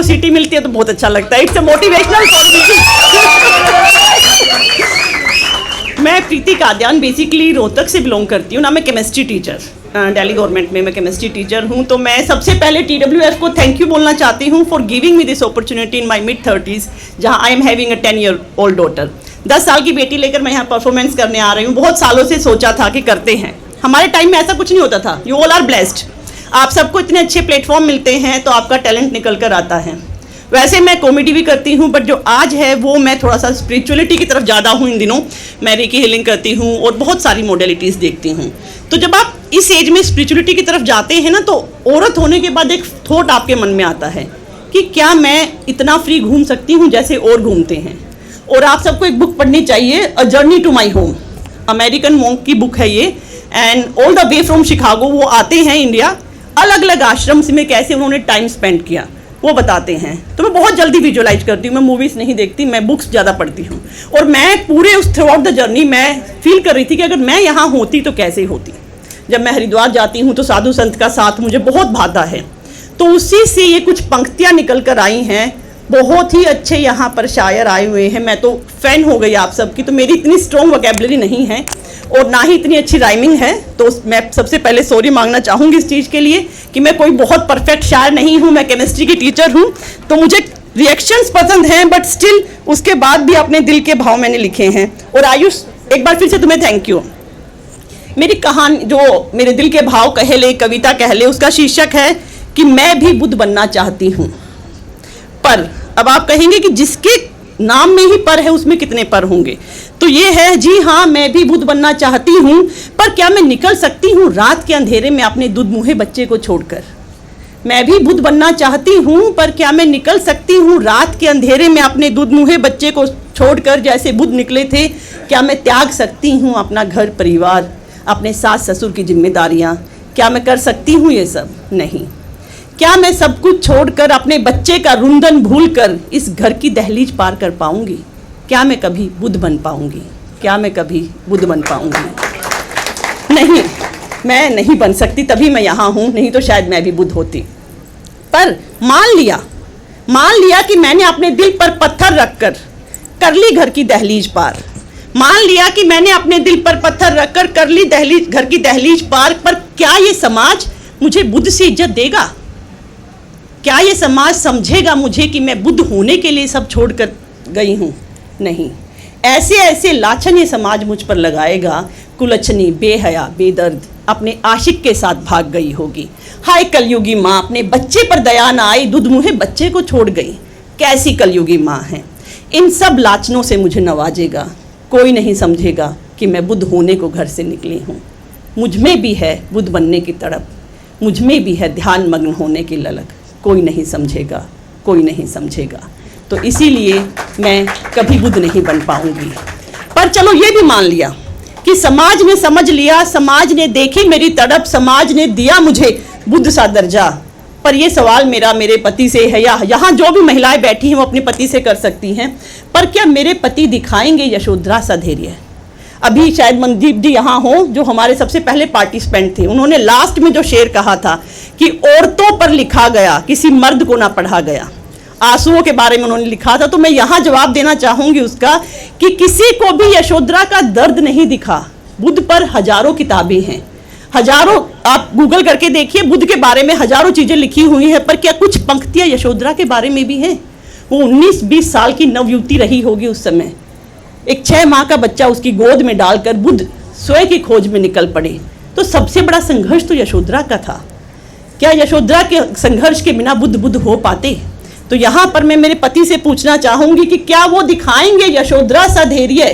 सीटी मिलती है तो बहुत अच्छा लगता है। It's a motivational for me. मैं प्रीति काद्यान बेसिकली रोहतक से बिलोंग करती हूँ ना। मैं केमिस्ट्री टीचर, दिल्ली गवर्नमेंट में मैं केमिस्ट्री टीचर हूँ। तो मैं सबसे पहले TWF को थैंक यू बोलना चाहती हूँ for giving me this opportunity in my mid-30s, जहाँ I am having a 10-year-old daughter. 10 साल की बेटी लेकर मैं यहाँ परफॉर्मेंस करने आ रही हूँ। बहुत सालों से सोचा था कि करते हैं, हमारे टाइम में ऐसा कुछ नहीं होता था। यू ऑल आर ब्लेस्ड, आप सबको इतने अच्छे प्लेटफॉर्म मिलते हैं तो आपका टैलेंट निकल कर आता है। वैसे मैं कॉमेडी भी करती हूँ, बट जो आज है वो मैं थोड़ा सा स्पिरिचुअलिटी की तरफ ज़्यादा हूँ इन दिनों। मैं रेकी हीलिंग करती हूँ और बहुत सारी मॉडलिटीज़ देखती हूँ। तो जब आप इस एज में स्पिरिचुअलिटी की तरफ जाते हैं ना, तो औरत होने के बाद एक थॉट आपके मन में आता है कि क्या मैं इतना फ्री घूम सकती हूँ जैसे और घूमते हैं। और आप सबको एक बुक पढ़नी चाहिए, a journey to my home, American monk की बुक है ये। And all the way from Chicago वो आते हैं इंडिया, अलग अलग आश्रम में कैसे उन्होंने टाइम स्पेंड किया वो बताते हैं। तो मैं बहुत जल्दी विजुअलाइज करती हूँ, मैं मूवीज़ नहीं देखती, मैं बुक्स ज़्यादा पढ़ती हूँ। और मैं पूरे उस थ्रू आउट द जर्नी मैं फील कर रही थी कि अगर मैं यहाँ होती तो कैसे होती। जब मैं हरिद्वार जाती हूँ तो साधु संत का साथ मुझे बहुत भाता है। तो उसी से ये कुछ पंक्तियाँ निकल कर आई हैं। बहुत ही अच्छे यहाँ पर शायर आए हुए हैं, मैं तो फ़ैन हो गई आप सबकी। तो मेरी इतनी स्ट्रॉन्ग वोकैबुलरी नहीं है और ना ही इतनी अच्छी राइमिंग है, तो मैं सबसे पहले सॉरी मांगना चाहूँगी इस चीज़ के लिए कि मैं कोई बहुत परफेक्ट शायर नहीं हूँ। मैं केमिस्ट्री की टीचर हूँ, तो मुझे रिएक्शंस पसंद हैं, बट स्टिल उसके बाद भी अपने दिल के भाव मैंने लिखे हैं। और आयुष, एक बार फिर से तुम्हें थैंक यू। मेरी कहानी जो मेरे दिल के भाव कह ले, कविता कह ले, उसका शीर्षक है कि मैं भी बुद्ध बनना चाहती हूँ। पर अब आप कहेंगे कि जिसके नाम में ही पर है उसमें कितने पर होंगे, तो ये है, जी हाँ, मैं भी बुद्ध बनना चाहती हूँ, पर क्या मैं निकल सकती हूँ रात के अंधेरे में अपने दूध मुहे बच्चे को छोड़कर। मैं भी बुद्ध बनना चाहती हूँ, पर क्या मैं निकल सकती हूँ रात के अंधेरे में अपने दूध मुहे बच्चे को छोड़कर, जैसे बुद्ध निकले थे। क्या मैं त्याग सकती हूँ अपना घर परिवार, अपने सास ससुर की जिम्मेदारियाँ? क्या मैं कर सकती हूँ ये सब? नहीं। क्या मैं सब कुछ छोड़कर अपने बच्चे का रुंदन भूलकर इस घर की दहलीज पार कर पाऊंगी? क्या मैं कभी बुद्ध बन पाऊंगी? क्या मैं कभी बुद्ध बन पाऊंगी? नहीं, मैं नहीं बन सकती, तभी मैं यहाँ हूँ, नहीं तो शायद मैं भी बुद्ध होती। पर मान लिया कि मैंने अपने दिल पर पत्थर रखकर कर ली घर की दहलीज पार। मान लिया कि मैंने अपने दिल पर पत्थर रखकर कर ली घर की दहलीज पार। पर क्या ये समाज मुझे बुद्ध से इज्जत देगा? क्या ये समाज समझेगा मुझे कि मैं बुद्ध होने के लिए सब छोड़ कर गई हूँ? नहीं। ऐसे ऐसे लाछन ये समाज मुझ पर लगाएगा, कुलच्छनी, बेहया, बेदर्द अपने आशिक के साथ भाग गई होगी। हाय कलयुगी माँ, अपने बच्चे पर दया न आई, दूध मुहे बच्चे को छोड़ गई। कैसी कलयुगी माँ है। इन सब लाछनों से मुझे नवाजेगा, कोई नहीं समझेगा कि मैं बुद्ध होने को घर से निकली हूँ। मुझ में भी है बुद्ध बनने की तड़प, मुझ में भी है ध्यान मग्न होने की ललक। कोई नहीं समझेगा, कोई नहीं समझेगा। तो इसीलिए मैं कभी बुद्ध नहीं बन पाऊंगी। पर चलो ये भी मान लिया कि समाज ने समझ लिया, समाज ने देखी मेरी तड़प, समाज ने दिया मुझे बुद्ध सा दर्जा। पर ये सवाल मेरा मेरे पति से है, या यहाँ जो भी महिलाएं बैठी हैं वो अपने पति से कर सकती हैं, पर क्या मेरे पति दिखाएंगे यशोधरा सा धैर्य? अभी शायद मनदीप जी यहाँ हो, जो हमारे सबसे पहले पार्टिसिपेंट थे। उन्होंने लास्ट में जो शेर कहा था कि औरतों पर लिखा गया, किसी मर्द को ना पढ़ा गया। आंसुओं के बारे में उन्होंने लिखा था। तो मैं यहाँ जवाब देना चाहूँगी उसका कि किसी को भी यशोधरा का दर्द नहीं दिखा। बुद्ध पर हजारों किताबें हैं, हजारों, आप गूगल करके देखिए, बुद्ध के बारे में हजारों चीज़ें लिखी हुई हैं, पर क्या कुछ पंक्तियाँ यशोधरा के बारे में भी हैं? वो 19-20 साल की नवयुवती रही होगी उस समय। एक 6 माह का बच्चा उसकी गोद में डालकर बुद्ध स्वयं की खोज में निकल पड़े। तो सबसे बड़ा संघर्ष तो यशोधरा का था। क्या यशोधरा के संघर्ष के बिना बुद्ध हो पाते? तो यहाँ पर मैं मेरे पति से पूछना चाहूँगी कि क्या वो दिखाएंगे यशोधरा सा धैर्य?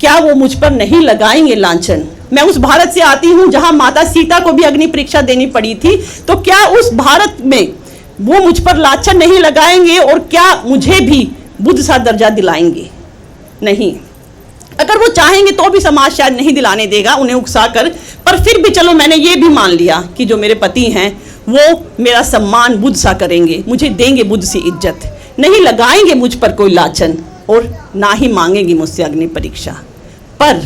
क्या वो मुझ पर नहीं लगाएंगे लांछन? मैं उस भारत से आती हूँ जहाँ माता सीता को भी अग्नि परीक्षा देनी पड़ी थी। तो क्या उस भारत में वो मुझ पर लांछन नहीं लगाएंगे? और क्या मुझे भी बुद्ध सा दर्जा दिलाएंगे? नहीं। अगर वो चाहेंगे तो भी समाज शायद नहीं दिलाने देगा उन्हें उकसा कर। पर फिर भी चलो, मैंने ये भी मान लिया कि जो मेरे पति हैं वो मेरा सम्मान बुद्ध सा करेंगे, मुझे देंगे बुद्ध सी इज्जत, नहीं लगाएंगे मुझ पर कोई लांछन और ना ही मांगेंगे मुझसे अग्नि परीक्षा। पर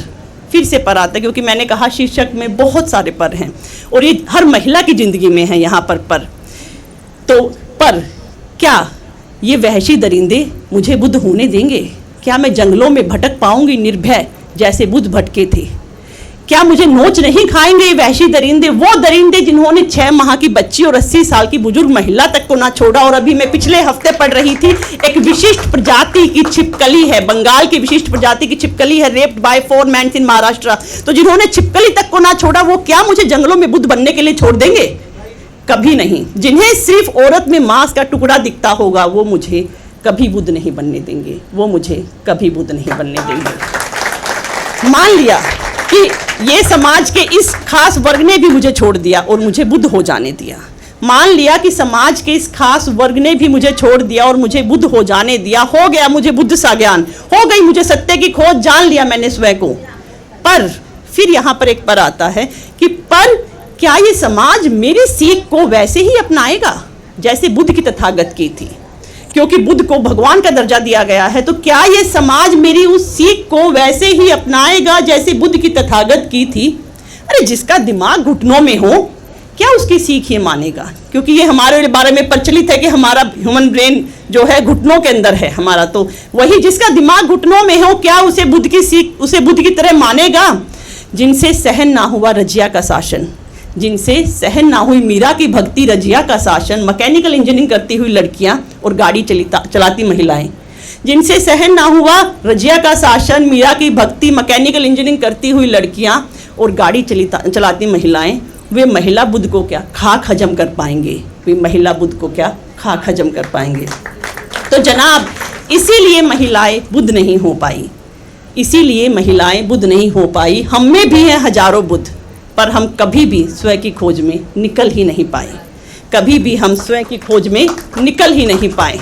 फिर से पर आता है, क्योंकि मैंने कहा शीर्षक में बहुत सारे पर हैं और ये हर महिला की जिंदगी में है यहाँ पर। तो पर क्या ये वहशी दरिंदे मुझे बुद्ध होने देंगे? क्या मैं जंगलों में भटक पाऊंगी निर्भय जैसे बुद्ध भटके थे? क्या मुझे नोच नहीं खाएंगे ये वहशी दरिंदे, वो दरिंदे जिन्होंने 6 माह की बच्ची और 80 साल की बुजुर्ग महिला तक को ना छोड़ा? और अभी मैं पिछले हफ्ते पढ़ रही थी, एक विशिष्ट प्रजाति की छिपकली है, बंगाल की विशिष्ट प्रजाति की छिपकली है, रेप्ड बाय 4 men इन महाराष्ट्र। तो जिन्होंने छिपकली तक को ना छोड़ा, वो क्या मुझे जंगलों में बुद्ध बनने के लिए छोड़ देंगे? कभी नहीं। जिन्हें सिर्फ औरत में मांस का टुकड़ा दिखता होगा, वो मुझे कभी बुद्ध नहीं बनने देंगे, वो मुझे कभी बुद्ध नहीं बनने देंगे। मान लिया कि ये समाज के इस खास वर्ग ने भी मुझे छोड़ दिया और मुझे बुद्ध हो जाने दिया। मान लिया कि समाज के इस खास वर्ग ने भी मुझे छोड़ दिया और मुझे बुद्ध हो जाने दिया। हो गया मुझे बुद्ध सा ज्ञान, हो गई मुझे सत्य की खोज, जान लिया मैंने स्वयं को। पर फिर यहाँ पर एक पर आता है कि पर क्या ये समाज मेरी सीख को वैसे ही अपनाएगा जैसे बुद्ध की तथागत की थी? क्योंकि बुद्ध को भगवान का दर्जा दिया गया है, तो क्या ये समाज मेरी उस सीख को वैसे ही अपनाएगा जैसे बुद्ध की तथागत की थी? अरे जिसका दिमाग घुटनों में हो, क्या उसकी सीख ये मानेगा? क्योंकि ये हमारे बारे में प्रचलित है कि हमारा ह्यूमन ब्रेन जो है घुटनों के अंदर है हमारा, तो वही जिसका दिमाग घुटनों में हो, क्या उसे बुद्ध की सीख, उसे बुद्ध की तरह मानेगा? जिनसे सहन ना हुआ रजिया का शासन, जिनसे सहन ना हुई मीरा की भक्ति रजिया का शासन, मैकेनिकल इंजीनियरिंग करती हुई लड़कियां और गाड़ी चलाती महिलाएं, जिनसे सहन ना हुआ रजिया का शासन, मीरा की भक्ति, मैकेनिकल इंजीनियरिंग करती हुई लड़कियां और गाड़ी चलाती महिलाएं, वे महिला बुद्ध को क्या खाक हजम कर पाएंगे? वे महिला बुद्ध को क्या खाक हजम कर पाएंगे? तो जनाब, इसीलिए महिलाएं बुद्ध नहीं हो पाई, इसीलिए महिलाएं बुद्ध नहीं हो पाई। हम में भी हैं हजारों बुद्ध, पर हम कभी भी स्वयं की खोज में निकल ही नहीं पाए, कभी भी हम स्वयं की खोज में निकल ही नहीं पाए।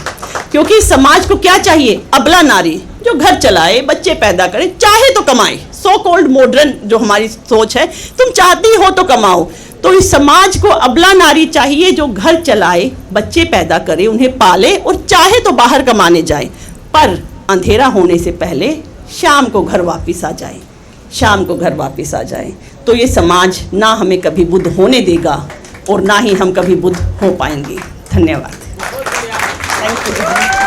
क्योंकि समाज को क्या चाहिए? अबला नारी जो घर चलाए, बच्चे पैदा करे, चाहे तो कमाए। सो कॉल्ड मॉडर्न जो हमारी सोच है, तुम चाहती हो तो कमाओ। तो इस समाज को अबला नारी चाहिए जो घर चलाए, बच्चे पैदा करे, उन्हें पाले और चाहे तो बाहर कमाने जाए, पर अंधेरा होने से पहले शाम को घर वापस आ जाए, शाम को घर वापस आ जाए। तो ये समाज ना हमें कभी बुद्ध होने देगा और ना ही हम कभी बुद्ध हो पाएंगे। धन्यवाद। Thank you.